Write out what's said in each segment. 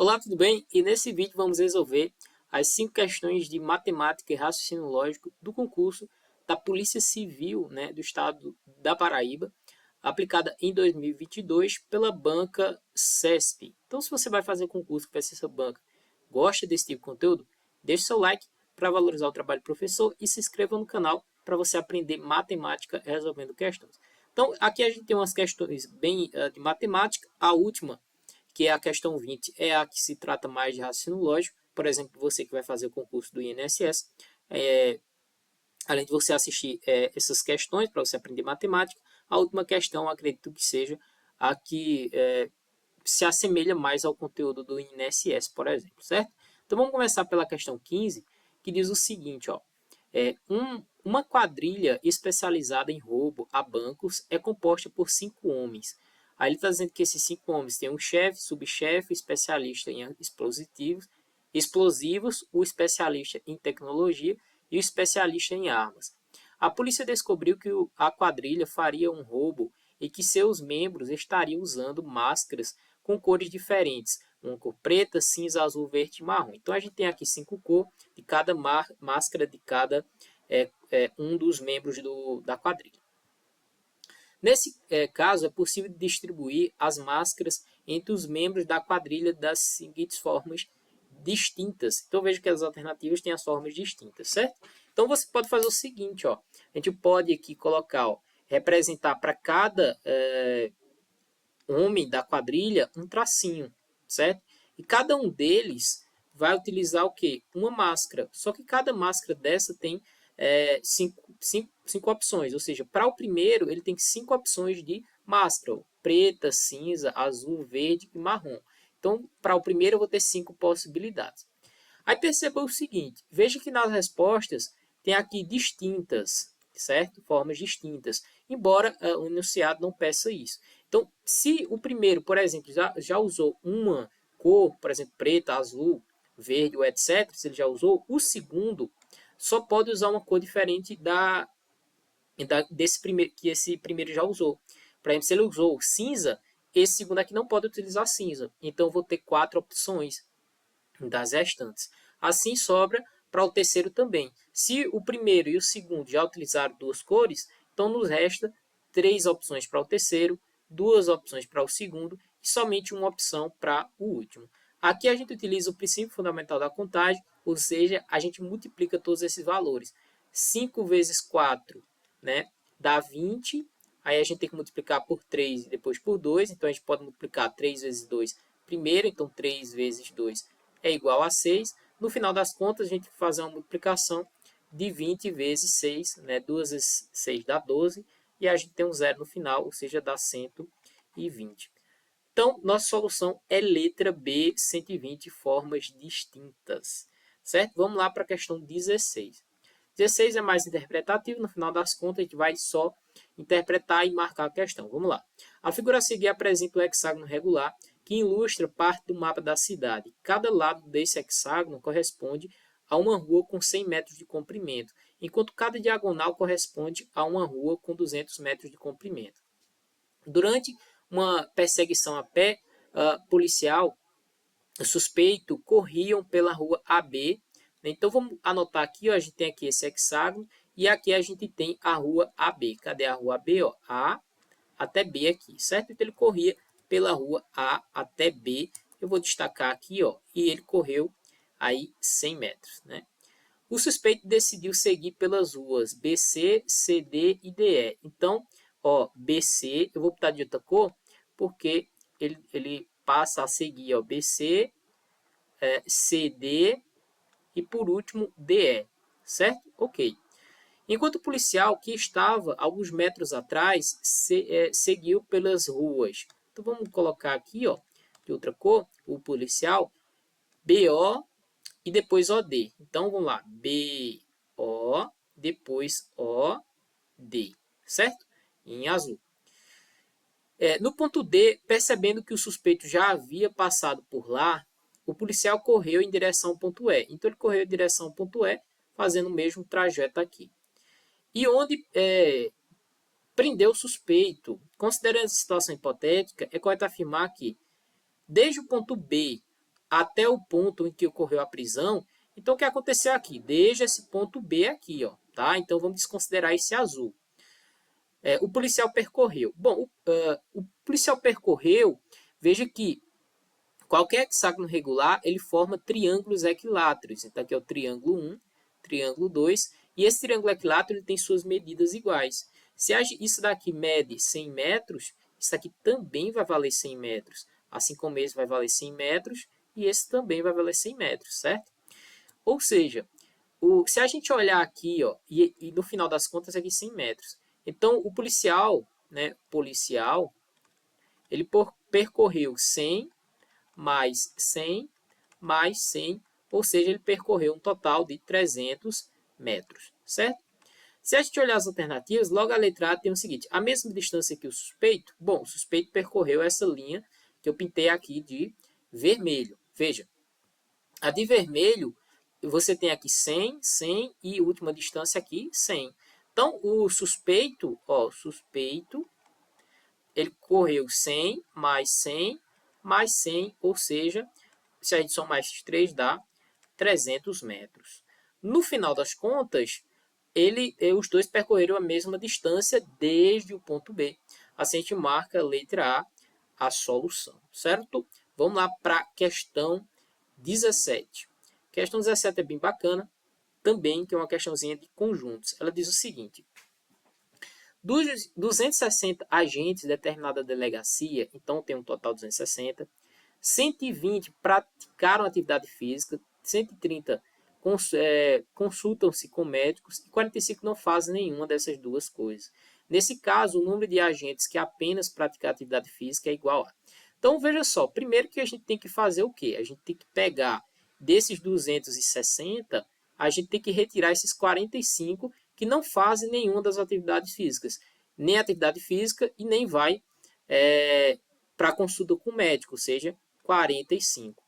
Olá, tudo bem? E nesse vídeo vamos resolver as 5 questões de matemática e raciocínio lógico do concurso da Polícia Civil, do estado da Paraíba, aplicada em 2022 pela banca CESP. Então, se você vai fazer o concurso que vai ser essa banca, gosta desse tipo de conteúdo, deixe seu like para valorizar o trabalho do professor e se inscreva no canal para você aprender matemática resolvendo questões. Então, aqui a gente tem umas questões bem de matemática. A última, que é a questão 20, é a que se trata mais de raciocínio lógico. Por exemplo, você que vai fazer o concurso do INSS, além de você assistir essas questões para você aprender matemática, a última questão, acredito que seja a que se assemelha mais ao conteúdo do INSS, por exemplo, certo? Então vamos começar pela questão 15, que diz o seguinte, ó, uma quadrilha especializada em roubo a bancos é composta por 5 homens. Aí ele está dizendo que esses 5 homens têm um chefe, subchefe, especialista em explosivos, o especialista em tecnologia e o especialista em armas. A polícia descobriu que a quadrilha faria um roubo e que seus membros estariam usando máscaras com cores diferentes, uma cor preta, cinza, azul, verde e marrom. Então a gente tem aqui 5 cores de cada máscara de cada um dos membros da quadrilha. Nesse caso, é possível distribuir as máscaras entre os membros da quadrilha das seguintes formas distintas. Então veja que as alternativas têm as formas distintas, certo? Então você pode fazer o seguinte, ó, a gente pode aqui colocar, ó, representar para cada homem da quadrilha um tracinho, certo? E cada um deles vai utilizar o quê? Uma máscara. Só que cada máscara dessa tem cinco opções. Ou seja, para o primeiro, ele tem 5 opções de máscara. Preta, cinza, azul, verde e marrom. Então, para o primeiro, eu vou ter 5 possibilidades. Aí perceba o seguinte, veja que nas respostas tem aqui distintas, certo? Formas distintas, embora o enunciado não peça isso. Então, se o primeiro, por exemplo, já usou uma cor, por exemplo, preta, azul, verde ou etc., se ele já usou, o segundo só pode usar uma cor diferente desse primeiro, que esse primeiro já usou. Por exemplo, se ele usou cinza, esse segundo aqui não pode utilizar cinza. Então, eu vou ter 4 opções das restantes. Assim sobra para o terceiro também. Se o primeiro e o segundo já utilizaram 2 cores, então nos resta 3 opções para o terceiro, 2 opções para o segundo e somente uma opção para o último. Aqui a gente utiliza o princípio fundamental da contagem, ou seja, a gente multiplica todos esses valores. 5 vezes 4, dá 20. Aí a gente tem que multiplicar por 3 e depois por 2. Então a gente pode multiplicar 3 vezes 2 primeiro, então 3 vezes 2 é igual a 6. No final das contas, a gente vai fazer uma multiplicação de 20 vezes 6, 2 vezes 6 dá 12, e a gente tem um zero no final, ou seja, dá 120. Então, nossa solução é letra B, 120 formas distintas. Certo? Vamos lá para a questão 16. 16 é mais interpretativo, no final das contas, a gente vai só interpretar e marcar a questão. Vamos lá. A figura a seguir apresenta o hexágono regular, que ilustra parte do mapa da cidade. Cada lado desse hexágono corresponde a uma rua com 100 metros de comprimento, enquanto cada diagonal corresponde a uma rua com 200 metros de comprimento. Durante uma perseguição a pé policial, suspeito corriam pela rua AB. Então vamos anotar aqui, ó, a gente tem aqui esse hexágono e aqui a gente tem a rua AB. Cadê a rua AB? Ó, A até B aqui, certo? Então ele corria pela rua A até B. Eu vou destacar aqui, ó, e ele correu aí 100 metros, né? O suspeito decidiu seguir pelas ruas BC, CD e DE. Então, ó, BC, eu vou botar de outra cor, porque ele passa a seguir, ó, BC, CD e por último DE, certo? Ok. Enquanto o policial que estava alguns metros atrás seguiu pelas ruas. Então vamos colocar aqui, ó, de outra cor, o policial BO e depois OD. Então vamos lá, BO, depois OD, certo? Em azul. No ponto D, percebendo que o suspeito já havia passado por lá, o policial correu em direção ao ponto E. Então ele correu em direção ao ponto E, fazendo o mesmo trajeto aqui. E onde prendeu o suspeito. Considerando essa situação hipotética, é correto afirmar que, desde o ponto B até o ponto em que ocorreu a prisão. Então, o que aconteceu aqui? Desde esse ponto B aqui, ó, tá? Então, vamos desconsiderar esse azul. O policial percorreu. Bom, o policial percorreu, veja que qualquer hexágono regular, ele forma triângulos equiláteros. Então, aqui é o triângulo 1, triângulo 2, e esse triângulo equilátero ele tem suas medidas iguais. Se isso daqui mede 100 metros, isso aqui também vai valer 100 metros. Assim como esse vai valer 100 metros, e esse também vai valer 100 metros, certo? Ou seja, se a gente olhar aqui, ó, e no final das contas aqui 100 metros. Então, o policial, né, ele percorreu 100 mais 100 mais 100, ou seja, ele percorreu um total de 300 metros, certo? Se a gente olhar as alternativas, logo a letra A tem o seguinte, a mesma distância que o suspeito, bom, o suspeito percorreu essa linha que eu pintei aqui de vermelho. Veja, a de vermelho, você tem aqui 100, 100 e última distância aqui, 100. Então, o suspeito, ele correu 100 mais 100 mais 100, ou seja, se a gente somar esses três, dá 300 metros. No final das contas, os dois percorreram a mesma distância desde o ponto B. Assim a gente marca a letra a solução, certo? Vamos lá para a questão 17. A questão 17 é bem bacana, também que é uma questãozinha de conjuntos. Ela diz o seguinte: dos 260 agentes de determinada delegacia, então tem um total de 260, 120 praticaram atividade física, 130 consultam-se com médicos e 45 não fazem nenhuma dessas duas coisas. Nesse caso, o número de agentes que apenas praticam atividade física é igual a. Então, veja só, primeiro que a gente tem que fazer o quê? A gente tem que pegar desses 260, a gente tem que retirar esses 45 que não fazem nenhuma das atividades físicas. Nem atividade física e nem vai para consulta com o médico, ou seja, 45.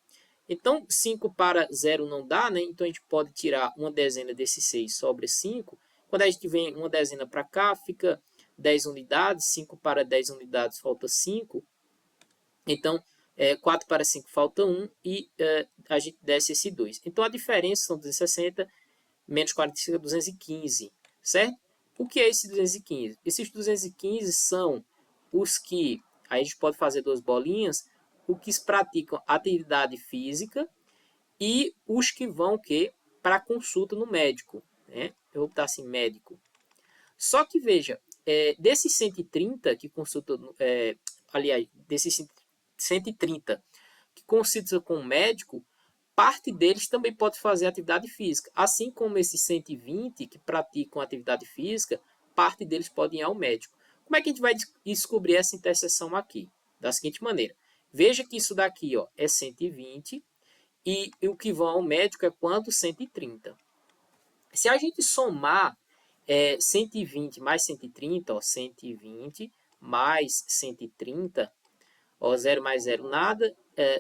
Então, 5 para 0 não dá, né? Então, a gente pode tirar uma dezena desses 6, sobra 5. Quando a gente vem uma dezena para cá, fica 10 unidades. 5 para 10 unidades, falta 5. Então, 4 para 5 falta 1 e a gente desce esse 2. Então, a diferença são 260 menos 45 é 215, certo? O que é esse 215? Esses 215 são os que, aí a gente pode fazer duas bolinhas, os que praticam atividade física e os que vão para consulta no médico. Né? Eu vou botar assim, médico. Só que veja, desses 130 que consultam, aliás, desses 130 que consultam com o médico, parte deles também pode fazer atividade física. Assim como esses 120 que praticam atividade física, parte deles podem ir ao médico. Como é que a gente vai descobrir essa interseção aqui? Da seguinte maneira. Veja que isso daqui é 120 e o que vão ao médico é quanto? 130. Se a gente somar 120 mais 130, 120 mais 130, 0 mais 0 nada,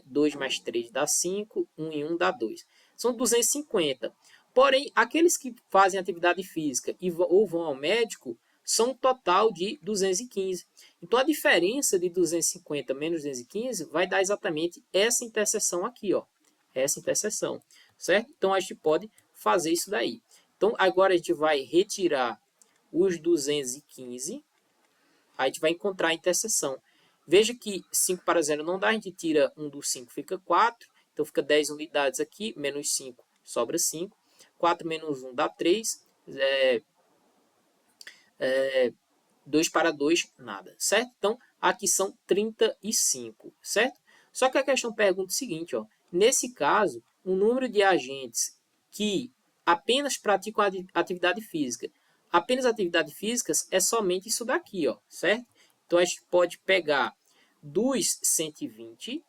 2 mais 3 dá 5, 1 e 1 dá 2. São 250. Porém, aqueles que fazem atividade física ou vão ao médico são um total de 215. Então, a diferença de 250 menos 215 vai dar exatamente essa interseção aqui, ó. Essa interseção, certo? Então, a gente pode fazer isso daí. Então, agora a gente vai retirar os 215, a gente vai encontrar a interseção. Veja que 5 para 0 não dá, a gente tira 1 do 5, fica 4. Então, fica 10 unidades aqui, menos 5, sobra 5. 4 menos 1 dá 3. 2 para 2, nada, certo? Então, aqui são 35, certo? Só que a questão pergunta o seguinte, ó. Nesse caso, o número de agentes que apenas praticam atividade física, apenas atividade físicas é somente isso daqui, ó, certo? Então, a gente pode pegar dos 120,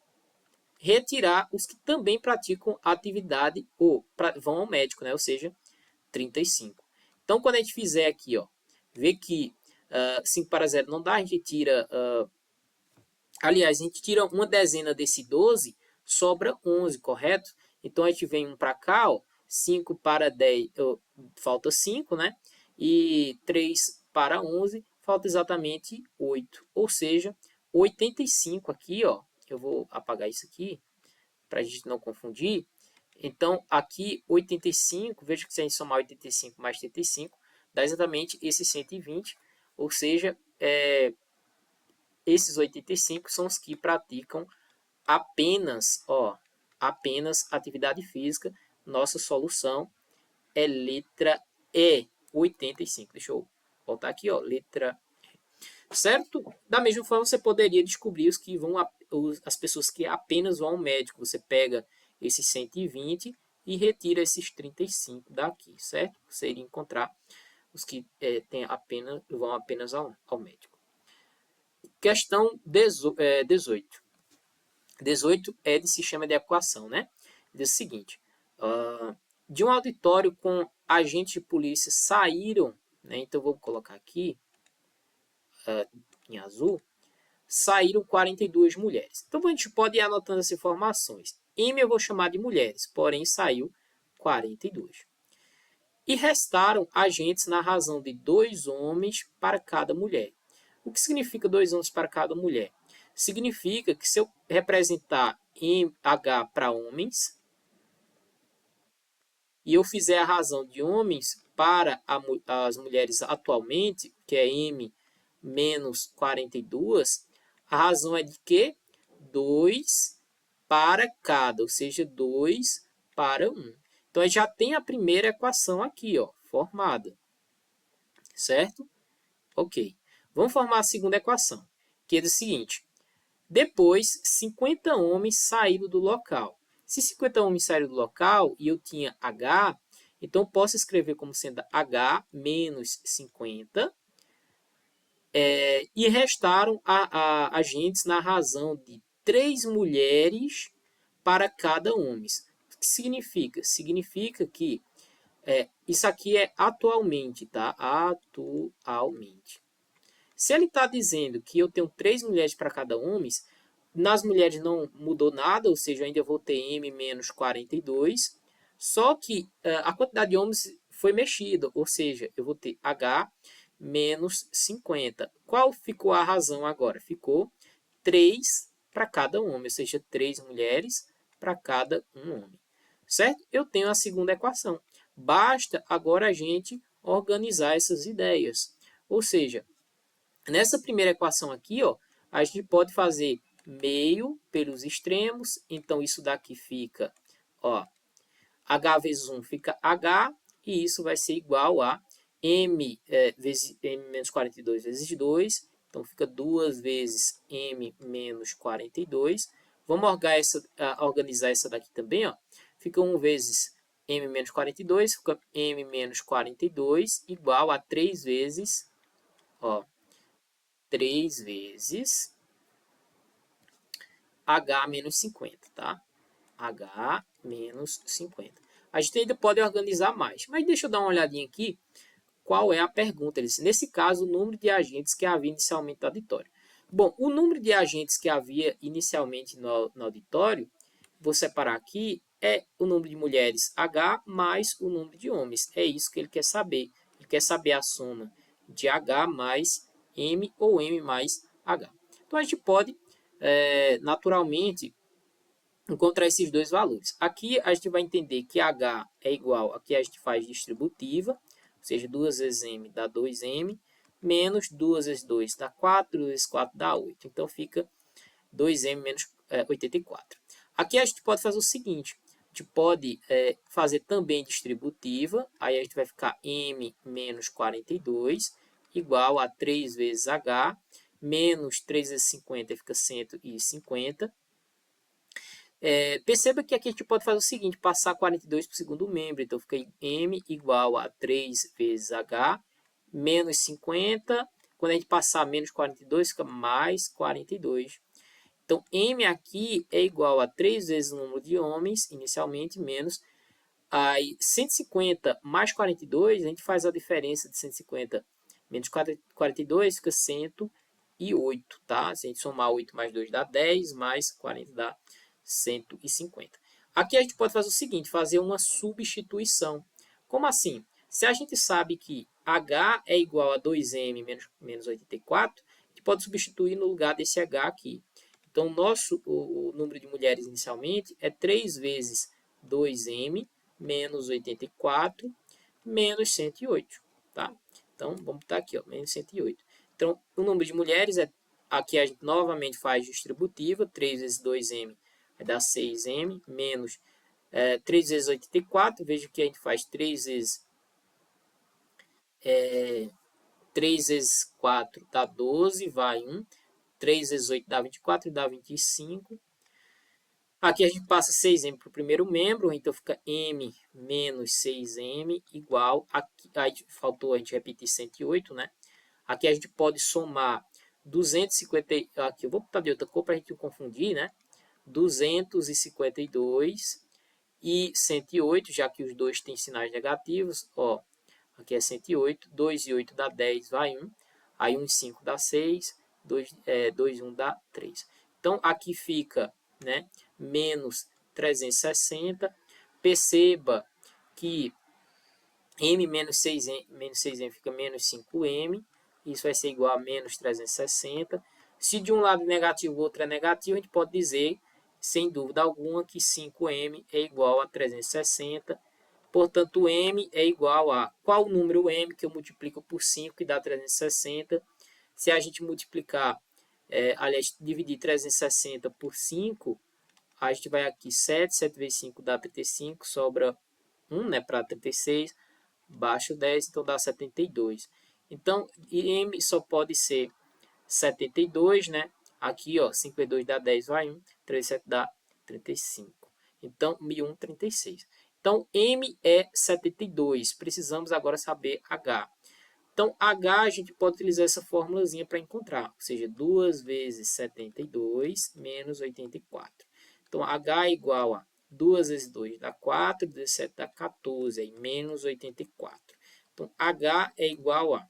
retirar os que também praticam atividade ou vão ao médico, né? Ou seja, 35. Então, quando a gente fizer aqui, ó, vê que 5 para 0 não dá, a gente tira... aliás, a gente tira uma dezena desse 12, sobra 11, correto? Então, a gente vem um para cá, ó, 5 para 10, falta 5, né? E 3 para 11, falta exatamente 8. Ou seja, 85 aqui, ó, eu vou apagar isso aqui, para a gente não confundir. Então, aqui 85, veja que se a gente somar 85 mais 85, dá exatamente esses 120, ou seja, esses 85 são os que praticam apenas atividade física. Nossa solução é letra E, 85. Deixa eu voltar aqui, letra E. Certo? Da mesma forma, você poderia descobrir as pessoas que apenas vão ao médico. Você pega esses 120 e retira esses 35 daqui, certo? Você iria encontrar os que vão apenas ao médico. Questão 18. 18 é de sistema de equação, né? Diz o seguinte: de um auditório com agentes de polícia saíram, né? Então vou colocar aqui em azul, saíram 42 mulheres. Então a gente pode ir anotando as informações. M eu vou chamar de mulheres, porém saiu 42. E restaram agentes na razão de 2 homens para cada mulher. O que significa 2 homens para cada mulher? Significa que se eu representar H para homens e eu fizer a razão de homens para as mulheres atualmente, que é M menos 42, a razão é de que 2 para cada, ou seja, 2 para 1. Então, a gente já tem a primeira equação aqui, formada. Certo? Ok. Vamos formar a segunda equação, que é o seguinte. Depois, 50 homens saíram do local. Se 50 homens saíram do local e eu tinha H, então eu posso escrever como sendo H menos 50, e restaram agentes na razão de 3 mulheres para cada homem. O que significa? Significa que isso aqui é atualmente, tá? Atualmente. Se ele está dizendo que eu tenho 3 mulheres para cada homem, nas mulheres não mudou nada, ou seja, eu ainda vou ter M menos 42, só que a quantidade de homens foi mexida, ou seja, eu vou ter H menos 50. Qual ficou a razão agora? Ficou 3 para cada homem, ou seja, 3 mulheres para cada um homem. Certo? Eu tenho a segunda equação. Basta agora a gente organizar essas ideias. Ou seja, nessa primeira equação aqui, a gente pode fazer meio pelos extremos. Então, isso daqui fica, H vezes 1 fica H, e isso vai ser igual a M, vezes M menos 42 vezes 2. Então, fica 2 vezes M menos 42. Vamos organizar essa daqui também. Fica 1 vezes M menos 42, fica M menos 42, igual a 3 vezes, 3 vezes H menos 50, tá? H menos 50. A gente ainda pode organizar mais, mas deixa eu dar uma olhadinha aqui qual é a pergunta. Nesse caso, o número de agentes que havia inicialmente no auditório. Bom, o número de agentes que havia inicialmente no auditório, vou separar aqui, é o número de mulheres H mais o número de homens. É isso que ele quer saber. Ele quer saber a soma de H mais M ou M mais H. Então, a gente pode, naturalmente, encontrar esses dois valores. Aqui a gente vai entender que H é igual a que a gente faz distributiva, ou seja, 2 vezes M dá 2M, menos 2 vezes 2 dá 4, 2 vezes 4 dá 8. Então fica 2M menos 84. Aqui a gente pode fazer o seguinte, a gente pode fazer também distributiva, aí a gente vai ficar M menos 42 igual a 3 vezes H, menos 3 vezes 50 fica 150. Perceba que aqui a gente pode fazer o seguinte, passar 42 para o segundo membro. Então, fica M igual a 3 vezes H, menos 50. Quando a gente passar menos 42, fica mais 42. Então, M aqui é igual a 3 vezes o número de homens, inicialmente, menos. Aí, 150 mais 42, a gente faz a diferença de 150 menos 42, fica 108, tá? Se a gente somar 8 mais 2 dá 10, mais 40 dá 150. Aqui a gente pode fazer o seguinte, fazer uma substituição. Como assim? Se a gente sabe que H é igual a 2M menos 84, a gente pode substituir no lugar desse H aqui. Então, o número de mulheres inicialmente é 3 vezes 2m menos 84 menos 108. Tá? Então, vamos botar aqui, ó, menos 108. Então, o número de mulheres é... Aqui a gente novamente faz distributiva. 3 vezes 2m vai dar 6m menos 3 vezes 84. Veja que a gente faz 3 vezes 3 vezes 4 dá 12, vai 1. 3 vezes 8 dá 24 e dá 25. Aqui a gente passa 6m para o primeiro membro, então fica m menos 6m igual, aqui, aí faltou a gente repetir 108, né? Aqui a gente pode somar 250, aqui eu vou botar de outra cor para a gente não confundir, né? 252 e 108, já que os dois têm sinais negativos, ó, aqui é 108, 2 e 8 dá 10, vai 1, aí 1 e 5 dá 6, 2 e 1 dá 3. Então, aqui fica, né, menos 360. Perceba que m menos 6m fica menos 5m, isso vai ser igual a menos 360. Se de um lado é negativo, o outro é negativo, a gente pode dizer, sem dúvida alguma, que 5m é igual a 360. Portanto, m é igual a... Qual o número m que eu multiplico por 5, que dá 360? Se a gente multiplicar, aliás, dividir 360 por 5, a gente vai aqui 7, 7 vezes 5 dá 35, sobra 1, né, para 36, baixo 10, então dá 72. Então, m só pode ser 72, né? Aqui, ó, 5 vezes 2 dá 10, vai 1, 3 7 dá 35. Então, 1036. Então, m é 72. Precisamos agora saber h. Então, h a gente pode utilizar essa formulazinha para encontrar, ou seja, 2 vezes 72 menos 84. Então, h é igual a 2 vezes 2 dá 4, 17 dá 14, aí menos 84. Então, h é igual a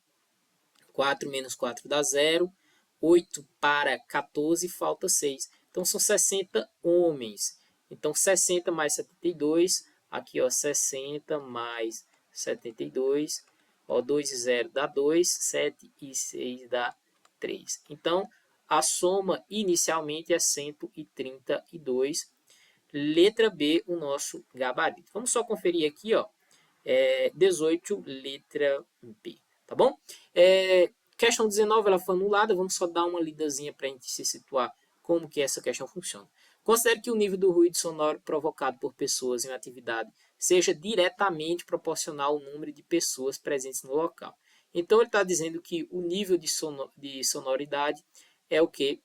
4 menos 4 dá 0, 8 para 14 falta 6. Então, são 60 homens. Então, 60 mais 72, aqui, ó, 60 mais 72, ó, 2 e 0 dá 2, 7 e 6 dá 3. Então, a soma inicialmente é 132. Letra B, o nosso gabarito. Vamos só conferir aqui, ó, 18, letra B, tá bom? Questão 19, ela foi anulada, vamos só dar uma lidazinha para a gente se situar como que essa questão funciona. Considere que o nível do ruído sonoro provocado por pessoas em uma atividade seja diretamente proporcional ao número de pessoas presentes no local. Então, ele está dizendo que o nível de sonoridade é o que?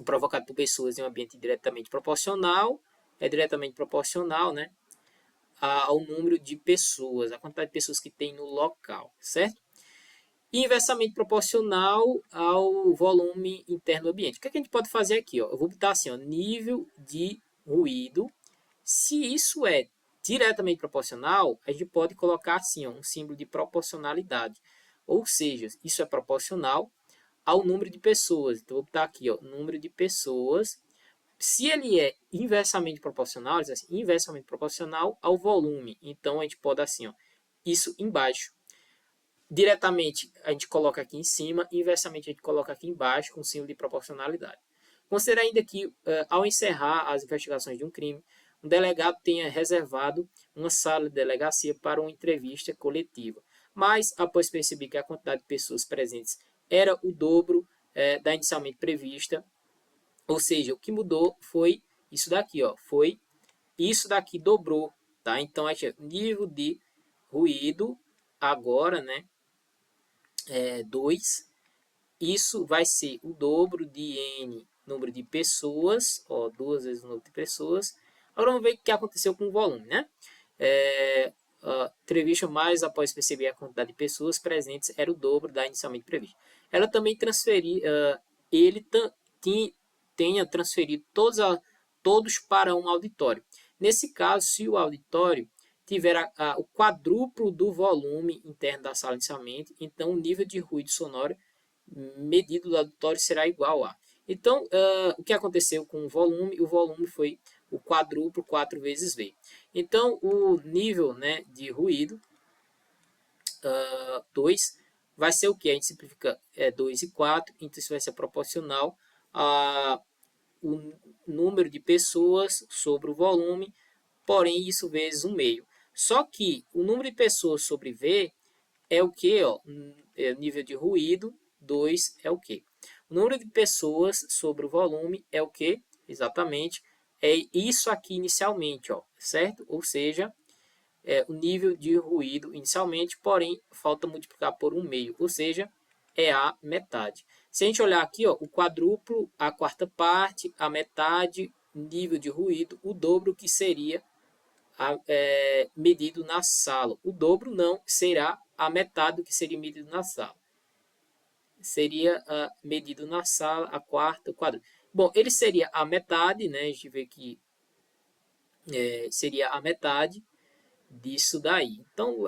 Provocado por pessoas em um ambiente diretamente proporcional, né, ao número de pessoas, a quantidade de pessoas que tem no local, certo? E inversamente proporcional ao volume interno do ambiente. O que a gente pode fazer aqui? Ó? Eu vou botar assim, ó, nível de ruído. Se isso é diretamente proporcional, a gente pode colocar assim, ó, um símbolo de proporcionalidade. Ou seja, isso é proporcional ao número de pessoas. Então, vou botar aqui, ó, número de pessoas. Se ele é inversamente proporcional, assim, inversamente proporcional ao volume. Então, a gente pode assim, ó, isso embaixo. Diretamente, a gente coloca aqui em cima. Inversamente, a gente coloca aqui embaixo, com símbolo de proporcionalidade. Considere ainda que, ao encerrar as investigações de um crime, um delegado tenha reservado uma sala de delegacia para uma entrevista coletiva. Mas, após perceber que a quantidade de pessoas presentes era o dobro da inicialmente prevista, ou seja, o que mudou foi isso daqui, ó, foi isso daqui dobrou, tá? Então, a gente, nível de ruído agora, né, 2, isso vai ser o dobro de n número de pessoas, ó, 2 vezes o número de pessoas. Agora vamos ver o que aconteceu com o volume, né? Entrevista mais após perceber a quantidade de pessoas presentes era o dobro da inicialmente prevista. Ela também ele tenha transferido todos para um auditório. Nesse caso, se o auditório tiver o quadruplo do volume interno da sala inicialmente, então o nível de ruído sonoro medido do auditório será igual a. Então, o que aconteceu com o volume? O volume foi o quadruplo, 4 vezes V. Então, o nível, né, de ruído, 2, vai ser o que? A gente simplifica 2 e 4, então isso vai ser proporcional a o número de pessoas sobre o volume, porém isso vezes 1/2. Só que o número de pessoas sobre V é o que? É o nível de ruído, 2 é o que? O número de pessoas sobre o volume é o que? Exatamente, é isso aqui inicialmente, certo? Ou seja, é o nível de ruído inicialmente, porém falta multiplicar por 1/2, ou seja, é a metade. Se a gente olhar aqui, o quadruplo, a quarta parte, a metade, nível de ruído, o dobro que seria medido na sala. O dobro não será a metade do que seria medido na sala. Seria medido na sala, a quarta, o quadruplo. Bom, ele seria a metade, né? A gente vê que seria a metade disso daí. Então,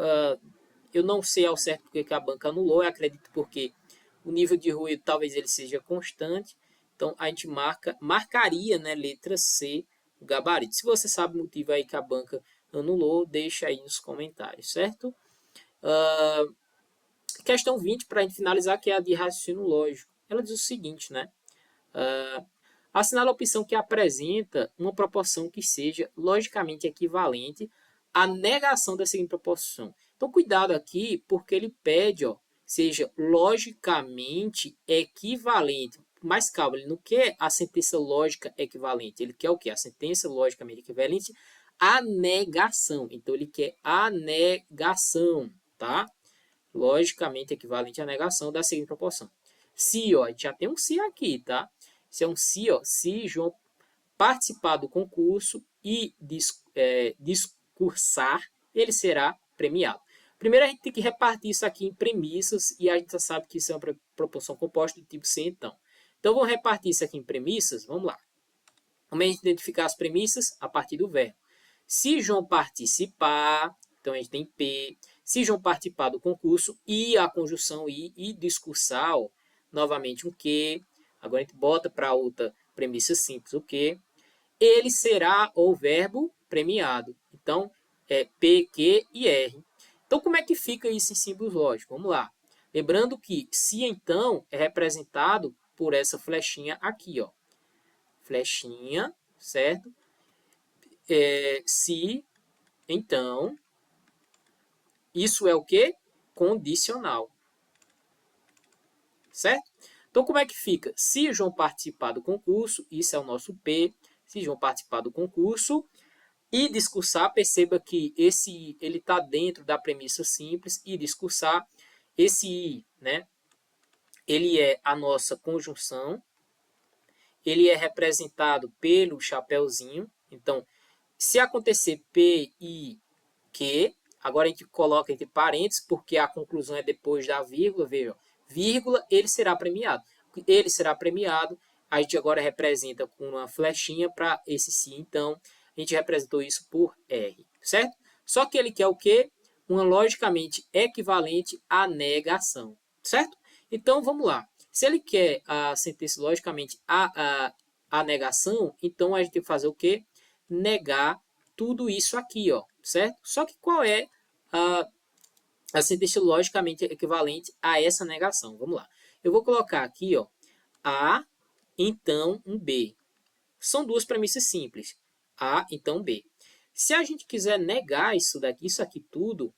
eu não sei ao certo porque que a banca anulou, eu acredito porque o nível de ruído talvez ele seja constante. Então, a gente marcaria, né, letra C, o gabarito. Se você sabe o motivo aí que a banca anulou, deixa aí nos comentários, certo? Questão 20, para a gente finalizar, que é a de raciocínio lógico. Ela diz o seguinte, né? Assinale a opção que apresenta uma proporção que seja logicamente equivalente à negação da seguinte proporção. Então, cuidado aqui, porque ele pede, seja logicamente equivalente. Mas calma, ele não quer a sentença lógica equivalente. Ele quer o quê? A sentença logicamente equivalente à negação. Então, ele quer a negação, tá? Logicamente equivalente à negação da seguinte proporção. Se, a gente já tem um se aqui, tá? Se é um se, se João participar do concurso e discursar, ele será premiado. Primeiro a gente tem que repartir isso aqui em premissas e a gente já sabe que isso é uma proporção composta do tipo C, então. Então vamos repartir isso aqui em premissas, vamos lá. Vamos identificar as premissas a partir do verbo. Se João participar, então a gente tem P. Se João participar do concurso, e a conjunção e discursar, novamente um que. Agora a gente bota para outra premissa simples o que. Ele será o verbo premiado. Então, é P, Q e R. Então, como é que fica isso em símbolos lógicos? Vamos lá. Lembrando que se, então, é representado por essa flechinha aqui, Flechinha, certo? Se, então, isso é o que? Condicional. Certo? Então, como é que fica? Se João participar do concurso, isso é o nosso P. Se João participar do concurso e discursar, perceba que esse ele está dentro da premissa simples e discursar. Esse I, né? Ele é a nossa conjunção. Ele é representado pelo chapeuzinho. Então, se acontecer P, I, Q, agora a gente coloca entre parênteses, porque a conclusão é depois da vírgula, veja, vírgula, ele será premiado. Ele será premiado, a gente agora representa com uma flechinha para esse sim, então a gente representou isso por R, certo? Só que ele quer o quê? Uma logicamente equivalente à negação, certo? Então vamos lá. Se ele quer a sentença logicamente a negação, então a gente tem que fazer o quê? Negar tudo isso aqui, certo? Só que qual é a sentença logicamente equivalente a essa negação? Vamos lá. Eu vou colocar aqui, A, então um B. São duas premissas simples. A, então B. Se a gente quiser negar isso aqui tudo,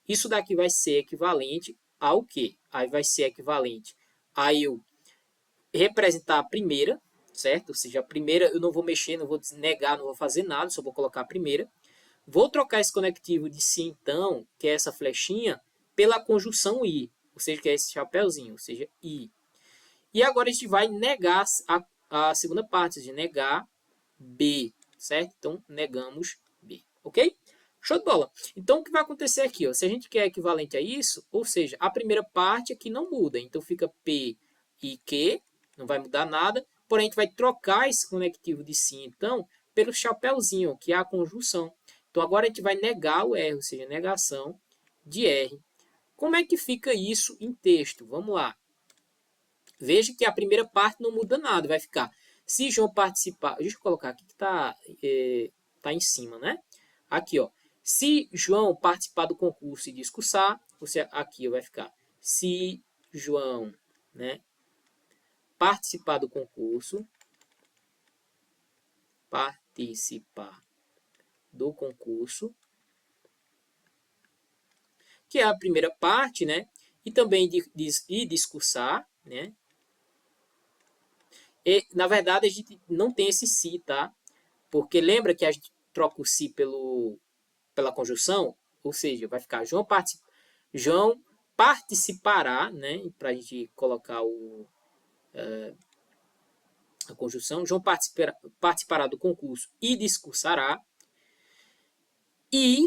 isso daqui vai ser equivalente ao quê? Aí vai ser equivalente a eu representar a primeira, certo? Ou seja, a primeira eu não vou mexer, não vou negar, não vou fazer nada, só vou colocar a primeira. Vou trocar esse conectivo de si, então, que é essa flechinha, pela conjunção I, ou seja, que é esse chapéuzinho, ou seja, I. E agora a gente vai negar a segunda parte, de negar B, certo? Então, negamos B, ok? Show de bola. Então, o que vai acontecer aqui? Se a gente quer equivalente a isso, ou seja, a primeira parte aqui não muda. Então, fica P e Q, não vai mudar nada. Porém, a gente vai trocar esse conectivo de si, então, pelo chapéuzinho, que é a conjunção. Então, agora a gente vai negar o R, ou seja, negação de R. Como é que fica isso em texto? Vamos lá. Veja que a primeira parte não muda nada, vai ficar. Se João participar, deixa eu colocar aqui que está tá em cima, né? Aqui, se João participar do concurso e discursar, você aqui vai ficar. Se João, né, participar do concurso participar do concurso, que é a primeira parte, né? E também de discursar, né? E, na verdade, a gente não tem esse se, tá? Porque lembra que a gente troca o se pela conjunção? Ou seja, vai ficar João participará, né? Para a gente colocar a conjunção. João participará do concurso e discursará. E,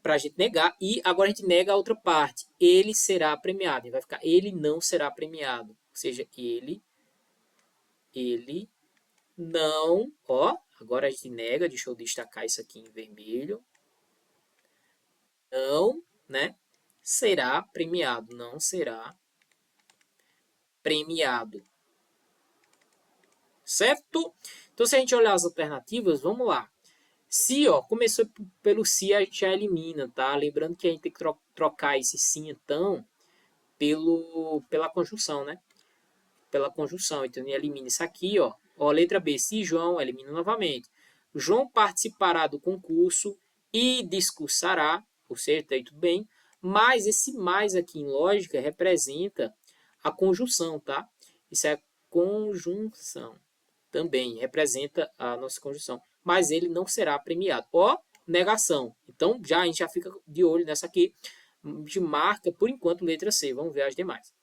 para a gente negar, e agora a gente nega a outra parte. Ele será premiado. E vai ficar, ele não será premiado. Ou seja, ele não, ó, agora a gente nega, deixa eu destacar isso aqui em vermelho. Não, né? Será premiado, não será premiado. Certo? Então, se a gente olhar as alternativas, vamos lá. Se, ó, começou pelo se, a gente já elimina, tá? Lembrando que a gente tem que trocar esse sim, então, pela conjunção, né? Pela conjunção. Então, elimina isso aqui, ó. Ó, letra B, se João, elimina novamente. João participará do concurso e discursará, ou seja, tá aí tudo bem, mas esse mais aqui em lógica representa a conjunção, tá? Isso é conjunção. Também representa a nossa conjunção. Mas ele não será premiado. Ó, negação. Então, a gente já fica de olho nessa aqui. De marca, por enquanto, letra C. Vamos ver as demais.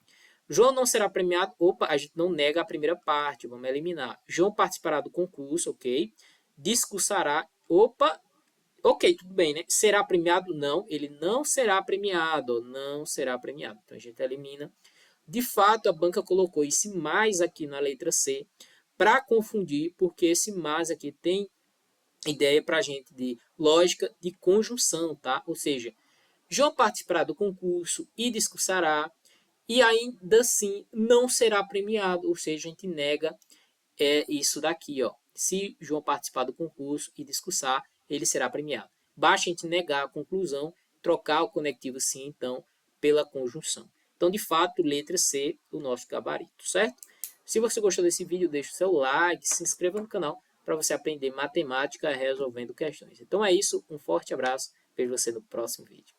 João não será premiado. Opa, a gente não nega a primeira parte. Vamos eliminar. João participará do concurso, ok. Discursará. Opa, ok, tudo bem, né? Será premiado? Não, ele não será premiado. Não será premiado. Então a gente elimina. De fato, a banca colocou esse mais aqui na letra C para confundir, porque esse mais aqui tem ideia para a gente de lógica de conjunção, tá? Ou seja, João participará do concurso e discursará e ainda assim não será premiado, ou seja, a gente nega isso daqui, ó. Se João participar do concurso e discursar, ele será premiado. Basta a gente negar a conclusão, trocar o conectivo sim, então, pela conjunção. Então, de fato, letra C, o nosso gabarito, certo? Se você gostou desse vídeo, deixe o seu like, se inscreva no canal para você aprender matemática resolvendo questões. Então é isso, um forte abraço, vejo você no próximo vídeo.